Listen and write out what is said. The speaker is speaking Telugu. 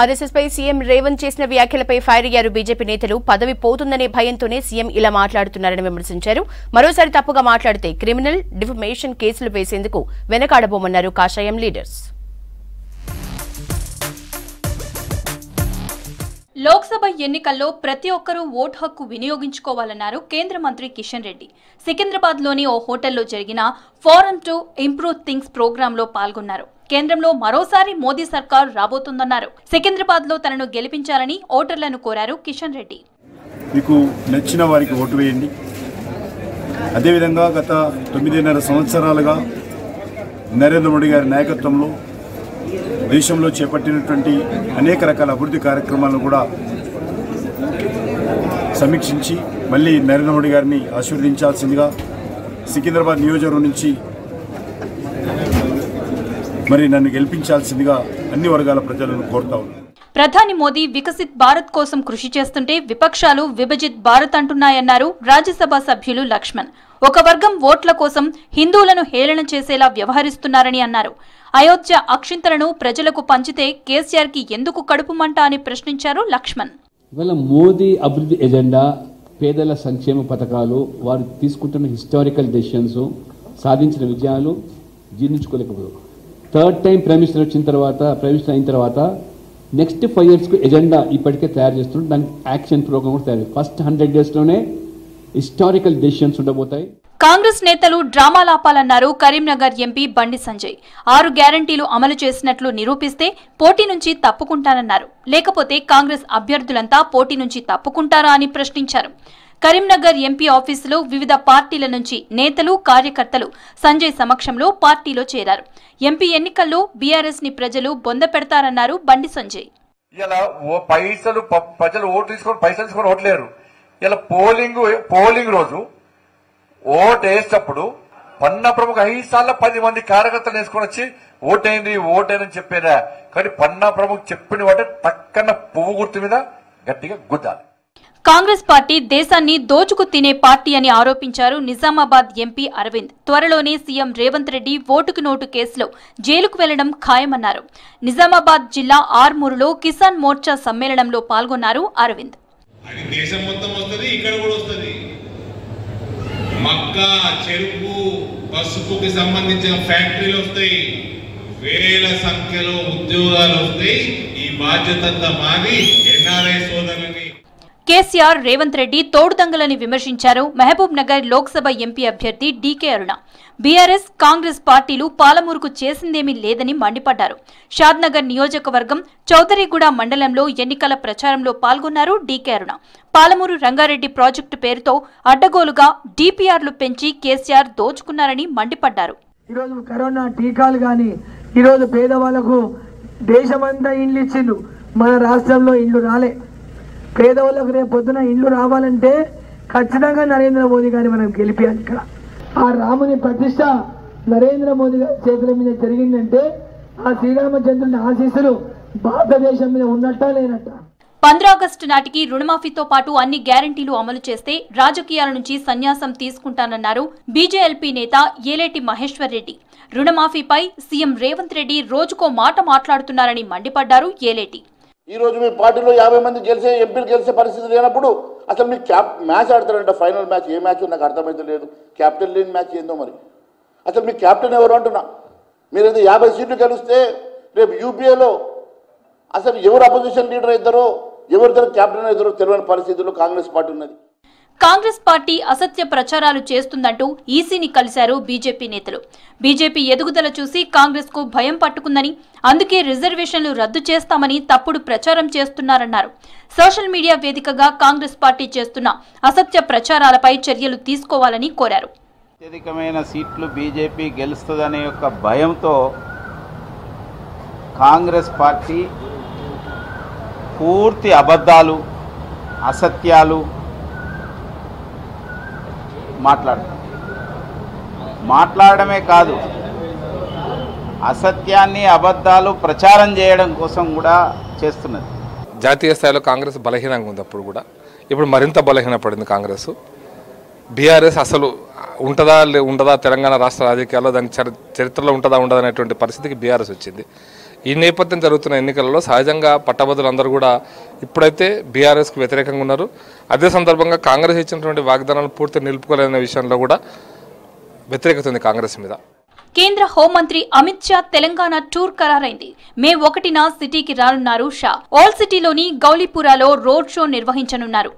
ఆర్ఎస్ఎస్ పై సీఎం రేవంత్ చేసిన వ్యాఖ్యలపై ఫైర్ అయ్యారు బీజేపీ నేతలు. పదవి పోతుందనే భయంతోనే సీఎం ఇలా మాట్లాడుతున్నారని విమర్శించారు. మరోసారి తప్పుగా మాట్లాడితే క్రిమినల్ డిఫమేషన్ కేసులు వేసేందుకు వెనకాడబోమన్నారు కాషాయం లీడర్స్. లోక్సభ ఎన్నికల్లో ప్రతి ఒక్కరూ ఓటు హక్కు వినియోగించుకోవాలన్నారు కేంద్ర మంత్రి కిషన్ రెడ్డి. సికింద్రాబాద్లోని ఓ హోటల్లో జరిగిన ఫోరం టు ఇంప్రూవ్ థింగ్స్ ప్రోగ్రాంలో పాల్గొన్నారు. కేంద్రంలో మరోసారి మోదీ సర్కార్ రాబోతుందన్నారు. సికింద్రాబాద్లో తనను గెలిపించాలని ఓటర్లను కోరారు కిషన్ రెడ్డి. మీకు నచ్చిన వారికి ఓటు వేయండి. అదేవిధంగా గత 9.5 సంవత్సరాలుగా నరేంద్ర మోడీ గారి నాయకత్వంలో దేశంలో చేపట్టినటువంటి అనేక రకాల అభివృద్ధి కార్యక్రమాలను కూడా సమీక్షించి మళ్ళీ నరేంద్ర మోడీ గారిని ఆశీర్వదించాల్సిందిగా సికింద్రాబాద్ నియోజకవర్గం నుంచి మరి నన్ను గెలిపించాల్సిందిగా అన్ని వర్గాల ప్రజలను కోరుతా ఉన్నాను. ప్రధాని మోదీ వికసిత్ భారత్ కోసం కృషి చేస్తుంటే విపక్షాలు విభజిత్ భారత్ అంటున్నాయన్నారు రాజ్యసభ సభ్యులు లక్ష్మణ్. ఒక వర్గం ఓట్ల కోసం హిందువులను హేళన చేసేలా వ్యవహరిస్తున్నారని అన్నారు. అయోధ్య అక్షింతలను ప్రజలకు పంచితే కేసీఆర్ కి ఎందుకు కడుపుమంట అని ప్రశ్నించారు లక్ష్మణ్. ఇవాళ మోదీ అభివృద్ధి ఎజెండా, పేదల సంక్షేమ పథకాలు, వారు తీసుకుంటున్న హిస్టారికల్ డెసిషన్స్, సాధించిన విజయాలు జీర్ణించుకోలేకపోయారు. థర్డ్ టైం ప్రైమ్ మినిస్టర్ అయిన తర్వాత నెక్స్ట్ 5 years ఎజెండా ఇప్పటికే తయారు చేస్తున్నారు. దానికి యాక్షన్ ప్రోగ్రామ్ కూడా తయారు. ఫస్ట్ 100 daysలోనే హిస్టారికల్ డెసిషన్స్ ఉండబోతాయి. కాంగ్రెస్ నేతలు డ్రామాలాపాలన్నారు కరీంనగర్ ఎంపీ బండి సంజయ్. 6 గ్యారంటీలు అమలు చేసినట్లు నిరూపిస్తే పోటీ నుంచి తప్పుకుంటానన్నారు. లేకపోతే కాంగ్రెస్ అభ్యర్థులంతా పోటీ నుంచి తప్పుకుంటారా అని ప్రశ్నించారు. కరీంనగర్ ఎంపీ ఆఫీసులో వివిధ పార్టీల నుంచి నేతలు, కార్యకర్తలు సంజయ్ సమక్షంలో పార్టీలో చేరారు. ఎంపీ ఎన్నికల్లో బీఆర్ఎస్ ని ప్రజలు బొంద పెడతారన్నారు బండి సంజయ్. ఇలా ప్రజలు ఓటు తీసుకొని పైసలు తీసుకొని ఓట్లేరు. ఇలా పోలింగ్ రోజు ఓటు వేసేటప్పుడు పన్నా ప్రముఖ 5 సార్లు 10 మంది కార్యకర్తలు వేసుకొని వచ్చి ఓటైందని చెప్పారా. కానీ పన్నా ప్రముఖ చెప్పిన వాటి పక్కన పువ్వు గుర్తు మీద గట్టిగా గుద్దాలి. కాంగ్రెస్ పార్టీ దేశాన్ని దోచుకు తినే పార్టీ అని ఆరోపించారు నిజామాబాద్ ఎంపీ అరవింద్. త్వరలోనే సీఎం రేవంత్ రెడ్డి ఓటుకు నోటు కేసులో జైలుకు వెళ్లడం ఖాయమన్నారు. నిజామాబాద్ జిల్లా ఆర్మూరులో కిసాన్ మోర్చా సమ్మేళనంలో పాల్గొన్నారు అరవింద్. దేశం మొత్తం వస్తుంది, ఇక్కడ కూడా వస్తుంది. మక్క, చెరుకు, పసుపుకి సంబంధించిన ఫ్యాక్టరీలు వస్తాయి. వేల సంఖ్యలో ఉద్యోగాలు వస్తాయి. ఈ బాధ్యత అంతా మాది ఎన్ఆర్ఐ సోదరులని. కేసీఆర్, రేవంత్ రెడ్డి తోడుదంగలని విమర్శించారు మహబూబ్ నగర్ లోక్సభ ఎంపీ అభ్యర్థి డీకే అరుణ. బీఆర్ఎస్, కాంగ్రెస్ పార్టీలు పాలమూరుకు చేసిందేమీ లేదని మండిపడ్డారు. షాద్నగర్ నియోజకవర్గం చౌదరిగూడ మండలంలో ఎన్నికల ప్రచారంలో పాల్గొన్నారు డీకే అరుణ. పాలమూరు రంగారెడ్డి ప్రాజెక్టు పేరుతో అడ్డగోలుగా డీపీఆర్లు పెంచి కేసీఆర్ దోచుకున్నారని మండిపడ్డారు. ఈరోజు కరోనా టీకాలు కానీ ఈరోజు పేదవాళ్లకు దేశమంతా ఇండ్లు ఇచ్చిండు, మన రాష్ట్రంలో ఇండ్లు రాలే. పేదవాళ్ళకు రేపు పొద్దున ఇండ్లు రావాలంటే ఖచ్చితంగా నరేంద్ర మోదీ గారిని మనం గెలిపించాలి. ఇక్కడ ఆ రాముని ప్రతిష్ట నరేంద్ర మోదీ గారి చేతుల మీద జరిగిందంటే ఆ శ్రీరామచంద్రుని ఆశీస్సులు భారతదేశం మీద ఉన్నట్టా లేనట్ట. 15 ఆగస్టు నాటికి రుణమాఫీతో పాటు అన్ని గ్యారంటీలు అమలు చేస్తే రాజకీయాల నుంచి సన్యాసం తీసుకుంటానన్నారు బీజేఎల్పీ నేత ఏలేటి మహేశ్వర్ రెడ్డి. రుణమాఫీపై సీఎం రేవంత్ రెడ్డి రోజుకో మాట మాట్లాడుతున్నారని మండిపడ్డారు ఏలేటి. ఈ రోజు మీ పార్టీలో 50 మంది గెలిచే ఎంపీలు గెలిచే పరిస్థితి లేనప్పుడు అసలు మీరు మ్యాచ్ ఆడతారంట. ఫైనల్ మ్యాచ్ ఏ మ్యాచ్ నాకు అర్థమైతే లేదు. క్యాప్టెన్ లేని మ్యాచ్ ఏందో మరి. అసలు మీ క్యాప్టెన్ ఎవరు అంటున్నా. మీరు అయితే 50 సీట్లు గెలిస్తే రేపు యూపీఏలో అసలు ఎవరు అపోజిషన్ లీడర్ అవుతారో, ఎవరిద్దరు క్యాప్టెన్ అవుతారో తెలియని పరిస్థితుల్లో కాంగ్రెస్ పార్టీ ఉన్నది. కాంగ్రెస్ పార్టీ అసత్య ప్రచారాలు చేస్తుందంటూ ఈసీని కలిశారు బీజేపీ నేతలు. బీజేపీ ఎదుగుదల చూసి కాంగ్రెస్ కు భయం పట్టుకుందని, అందుకే రిజర్వేషన్లు రద్దు చేస్తామని తప్పుడు ప్రచారం చేస్తున్నారన్నారు. సోషల్ మీడియా వేదికగా కాంగ్రెస్ పార్టీ చేస్తున్న అసత్య ప్రచారాలపై చర్యలు తీసుకోవాలని కోరారు. అత్యధికమైన సీట్లు బీజేపీ గెలుస్తుందనే యొక్క భయంతో కాంగ్రెస్ పార్టీ పూర్తి అబద్ధాలు, అసత్యాలు మాట్లాడమే కాదు, అసత్యాన్ని, అబద్ధాలు ప్రచారం చేయడం కోసం కూడా చేస్తున్నది. జాతీయ స్థాయిలో కాంగ్రెస్ బలహీనంగా ఉంది. అప్పుడు కూడా ఇప్పుడు మరింత బలహీనపడింది కాంగ్రెస్. బీఆర్ఎస్ అసలు ఉండదా తెలంగాణ రాష్ట్ర రాజకీయాల్లో, దాని చరిత్రలో ఉండదా అనేటువంటి పరిస్థితికి బీఆర్ఎస్ వచ్చింది. ఈ నేపథ్యం జరుగుతున్న ఎన్నికలలో సహజంగా పట్టభద్రులందరూ కూడా ఇప్పుడైతే బీఆర్ఎస్కు వ్యతిరేకంగా ఉన్నారు. అదే సందర్భంగా కాంగ్రెస్ ఇచ్చినటువంటి వాగ్దానాలు పూర్తి నిలుపుకోలేని విషయంలో కూడా వ్యతిరేకత ఉంది కాంగ్రెస్ మీద. కేంద్ర హోంమంత్రి అమిత్ షా తెలంగాణ టూర్ ఖరారైంది. మే 1న సిటీకి రానున్నారు షా. ఆల్ సిటీలోని గౌలీపురాలో రోడ్ షో నిర్వహించనున్నారు.